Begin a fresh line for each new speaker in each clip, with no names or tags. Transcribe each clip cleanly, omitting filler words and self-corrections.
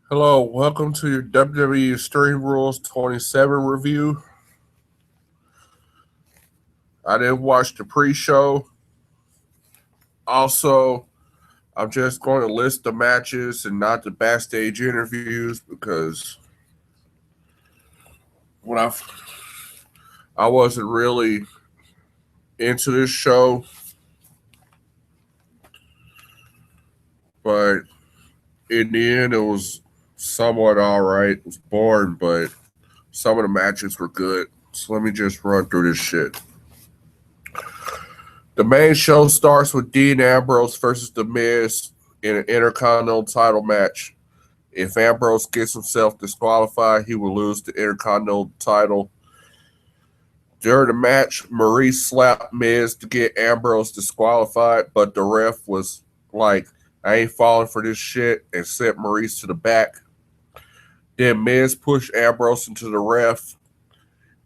Hello, welcome to your WWE Extreme Rules 27 review. I didn't watch the pre-show. Also, I'm just going to list the matches and not the backstage interviews because when I wasn't really into this show, but in the end it was somewhat all right. It was boring, but some of the matches were good. So let me just run through this shit. The main show starts with Dean Ambrose versus The Miz in an Intercontinental title match. If Ambrose gets himself disqualified, he will lose the Intercontinental title. During the match, Maurice slapped Miz to get Ambrose disqualified, but the ref was like, I ain't falling for this shit, and sent Maurice to the back. Then Miz pushed Ambrose into the ref,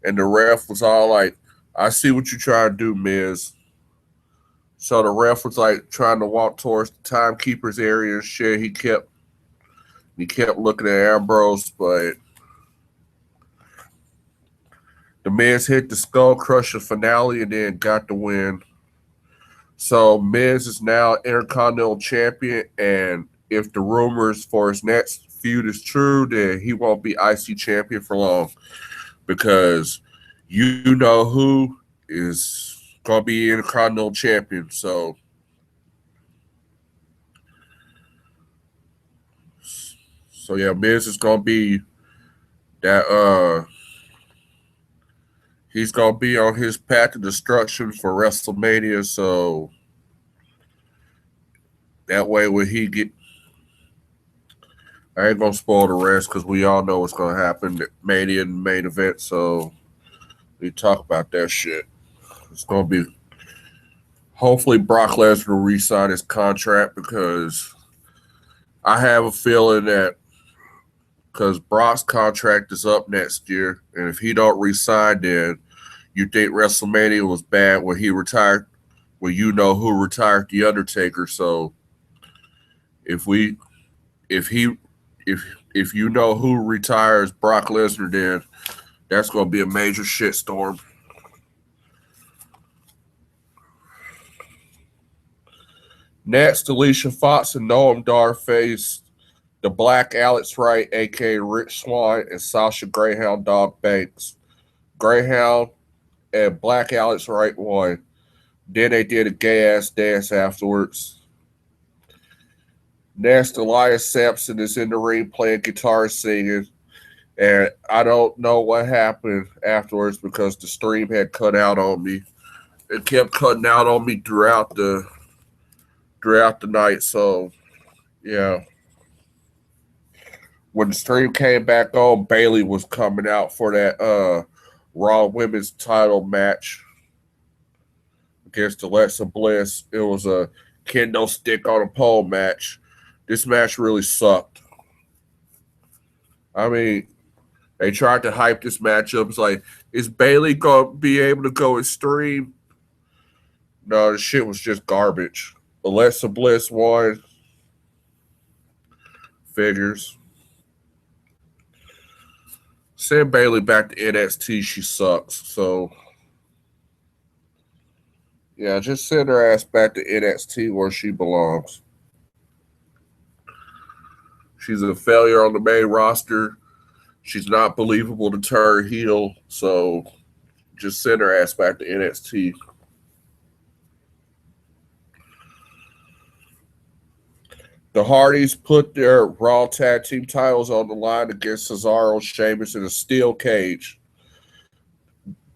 and the ref was all like, I see what you're trying to do, Miz. So the ref was like trying to walk towards the timekeeper's area and shit. He kept looking at Ambrose, but the Miz hit the Skull Crusher finale and then got the win. So Miz is now Intercontinental Champion, and if the rumors for his next feud is true, then he won't be IC Champion for long because you know who is gonna be Intercontinental Champion. So yeah, Miz is gonna be that he's gonna be on his path to destruction for WrestleMania. So that way, when he get, I ain't gonna spoil the rest because we all know what's gonna happen. Mania and main event. So we talk about that shit. It's gonna be hopefully Brock Lesnar will re-sign his contract because I have a feeling that because Brock's contract is up next year, and if he don't re-sign, then you think WrestleMania was bad when he retired. Well, you know who retired the Undertaker. So if we if he if you know who retires Brock Lesnar, then that's gonna be a major shitstorm. Next, Alicia Fox and Noam Dar faced the Black Alex Wright, aka Rich Swann, and Sasha Greyhound Dog Banks. Greyhound and Black Alex Wright won. Then they did a gay ass dance afterwards. Next, Elias Sampson is in the ring playing guitar and singing. And I don't know what happened afterwards because the stream had cut out on me. It kept cutting out on me throughout the night. So yeah, when the stream came back on, Bailey was coming out for that Raw Women's title match against Alexa Bliss. It was a kendo stick on a pole match. This match really sucked. I mean, they tried to hype this match up. It's like, is Bailey gonna be able to go extreme? No, the shit was just garbage. Alexa Bliss won. Figures. Send Bailey back to NXT. She sucks. So yeah, just send her ass back to NXT where she belongs. She's a failure on the main roster. She's not believable to turn heel. So just send her ass back to NXT. The Hardys put their Raw Tag Team titles on the line against Cesaro, Sheamus in a steel cage.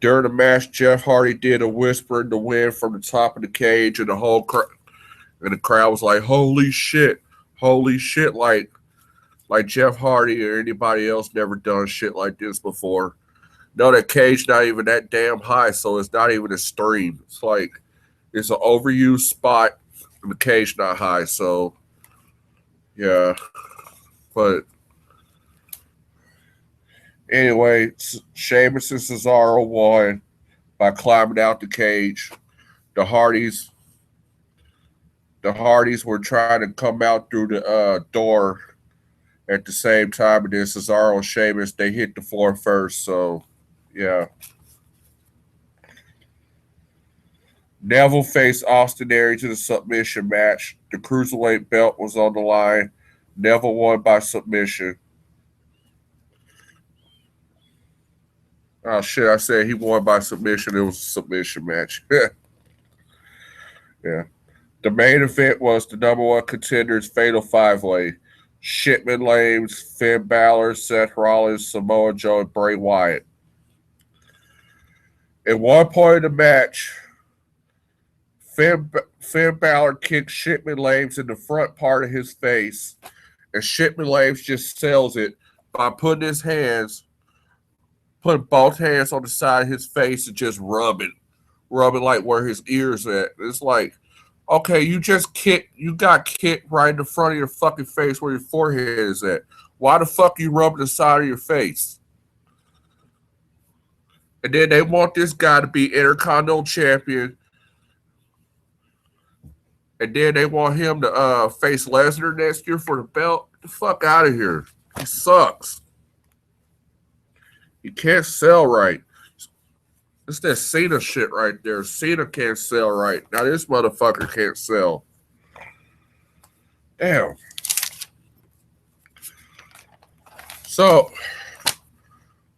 During the match, Jeff Hardy did a whisper in the wind from the top of the cage, and the crowd was like, holy shit!" Like Jeff Hardy or anybody else never done shit like this before. No, that cage not even that damn high, so it's not even a stream. It's like it's an overused spot, and the cage not high. So yeah, but anyway, Sheamus and Cesaro won by climbing out the cage. The Hardys, the Hardys were trying to come out through the door, at the same time. And then Cesaro and Sheamus, they hit the floor first. So, yeah. Neville faced Austin Aries in a submission match. The Cruiserweight belt was on the line. Neville won by submission. Oh, shit, I said he won by submission. It was a submission match. Yeah. The main event was the number one contenders fatal five-way. Shipman Lames, Finn Balor, Seth Rollins, Samoa Joe, and Bray Wyatt. At one point in the match, Finn Balor kicked Shipman Lames in the front part of his face, and Shipman Lames just sells it by putting both hands on the side of his face and just rubbing like where his ears at. It's like, okay, you got kicked right in the front of your fucking face where your forehead is at. Why the fuck you rubbing the side of your face? And then they want this guy to be Intercontinental Champion. And then they want him to face Lesnar next year for the belt. Get the fuck out of here. He sucks. He can't sell right. It's that Cena shit right there. Cena can't sell right. Now this motherfucker can't sell. Damn. So,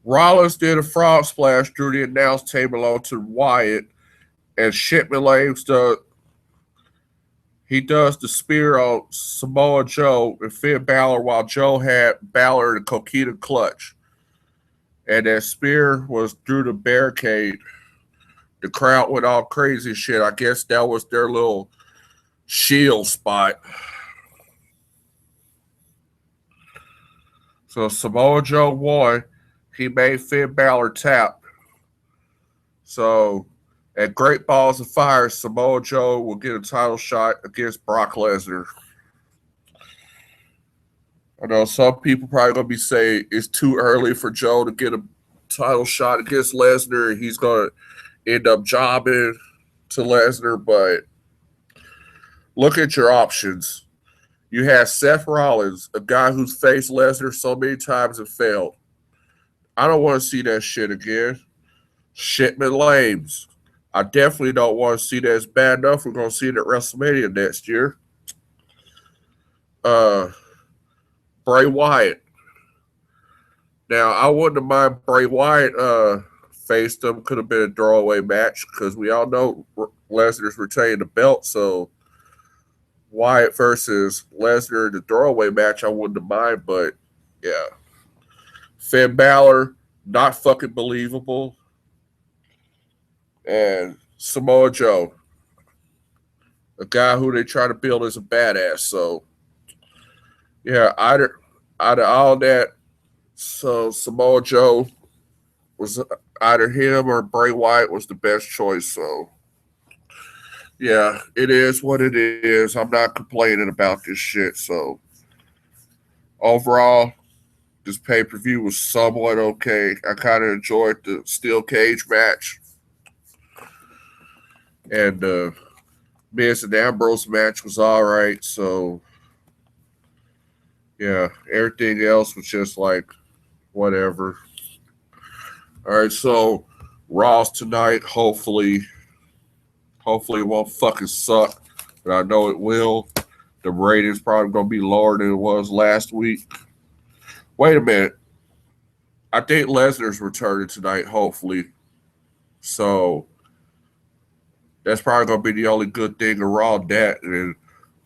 Rollins did a frog splash, drew the announce table onto Wyatt, and Shipman Lames does the spear on Samoa Joe and Finn Balor while Joe had Balor in the Coquina clutch. And that spear was through the barricade. The crowd went all crazy shit. I guess that was their little shield spot. So Samoa Joe won. He made Finn Balor tap. So at Great Balls of Fire, Samoa Joe will get a title shot against Brock Lesnar. I know some people probably going to be saying it's too early for Joe to get a title shot against Lesnar. He's going to end up jobbing to Lesnar, but look at your options. You have Seth Rollins, a guy who's faced Lesnar so many times and failed. I don't want to see that shit again. Shipman Lames. I definitely don't want to see that. It's bad enough we're going to see it at WrestleMania next year. Bray Wyatt. Now, I wouldn't have mind Bray Wyatt faced him. Could have been a throwaway match because we all know Lesnar's retained the belt. So Wyatt versus Lesnar in the throwaway match, I wouldn't have mind. But yeah, Finn Balor, not fucking believable. And Samoa Joe, a guy who they try to build as a badass. So yeah, out of all that, so Samoa Joe was either him or Bray Wyatt was the best choice. So yeah, it is what it is. I'm not complaining about this shit. So overall, this pay-per-view was somewhat okay. I kind of enjoyed the steel cage match. And the Miz and Ambrose match was all right. So yeah, everything else was just like whatever. All right, so Raw's tonight. Hopefully it won't fucking suck, but I know it will. The ratings probably gonna be lower than it was last week. Wait a minute. I think Lesnar's returning tonight, hopefully. So that's probably gonna be the only good thing around that, and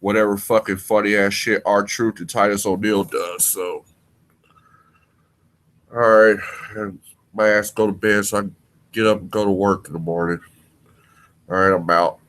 whatever fucking funny ass shit R-Truth and Titus O'Neil does. So all right, and my ass go to bed so I can get up and go to work in the morning. All right, I'm out.